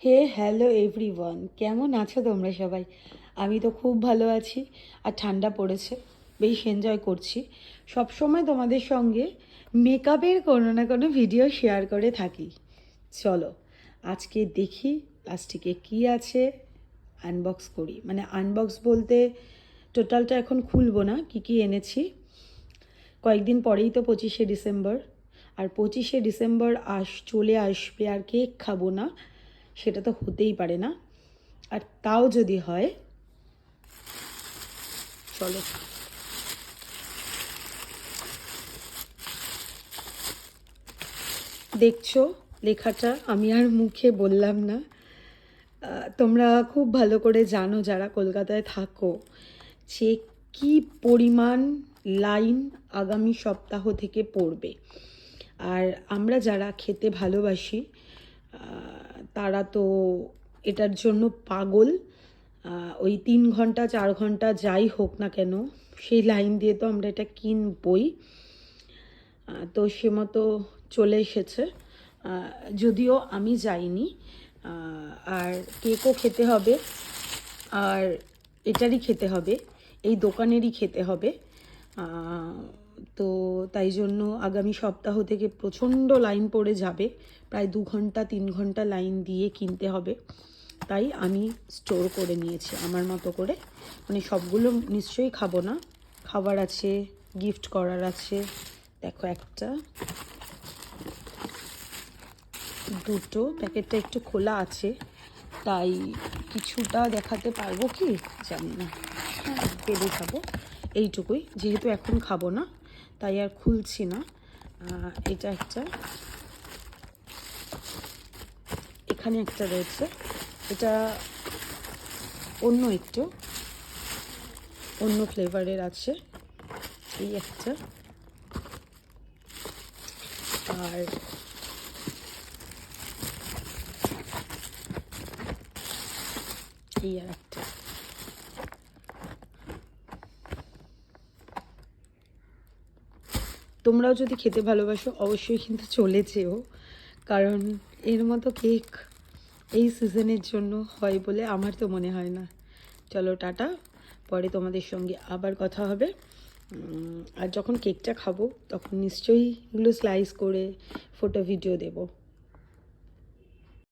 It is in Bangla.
হে হ্যালো এভরিওয়ান, কেমন আছো তোমরা সবাই? আমি তো খুব ভালো আছি। আর ঠান্ডা পড়েছে, বেশ এনজয় করছি। সব সময় তোমাদের সঙ্গে মেকআপের কোনো না কোনো ভিডিও শেয়ার করে থাকি। চলো আজকে দেখি প্লাস্টিকে কি আছে, আনবক্স করি। মানে আনবক্স বলতে টোটালটা এখন খুলবো না, কি কি এনেছি। কয়েকদিন পরেই তো 25শে ডিসেম্বর, আর 25শে ডিসেম্বর চলে আসবে আর কেক খাবো না, সেটা তো হতেই পারে না। আর তাও যদি হয়, চলো দেখছো লেখাটা, আমি আর মুখে বললাম না। তোমরা খুব ভালো করে জানো যারা কলকাতায় থাকো, যে কি পরিমাণ লাইন আগামী সপ্তাহ থেকে পড়বে। আর আমরা যারা খেতে ভালোবাসি তারা তো এটার জন্য পাগল। ওই 3 ঘন্টা 4 ঘন্টা যাই হোক না কেন, সেই লাইন দিয়ে তো আমরা এটা কিনবই। তো সে মতো চলে এসেছে। যদিও আমি যাইনি। আর কেকও খেতে হবে, আর এটারই খেতে হবে, এই দোকানেরই খেতে হবে। তো তাই জন্য আগামী সপ্তাহ থেকে প্রচণ্ড লাইন পড়ে যাবে, প্রায় 2 ঘন্টা 3 ঘন্টা লাইন দিয়ে কিনতে হবে। তাই আমি স্টোর করে নিয়েছি আমার মতো করে। মানে সবগুলো নিশ্চয়ই খাবো না, খাবার আছে, গিফট করার আছে। দেখো, একটা, দুটো, প্যাকেটটা একটু খোলা আছে, তাই কিছুটা দেখাতে পারবো কি জানি না। পেরে খাবো এইটুকুই, যেহেতু এখন খাবো না তাই আর খুলছি না। এটা একটা, এখানে একটা রয়েছে, এটা একটু অন্য ফ্লেভারের আছে। এই একটা, আর এই আর একটা। তোমরাও যদি খেতে ভালোবাসো অবশ্যই কিন্তু চলে যেও, কারণ এর মতো কেক এই সিজনের জন্য হয় বলে আমার তো মনে হয় না। চলো টাটা, পরে তোমাদের সঙ্গে আবার কথা হবে। আর যখন কেকটা খাবো তখন নিশ্চয়ই এগুলো স্লাইস করে ফটো ভিডিও দেবো।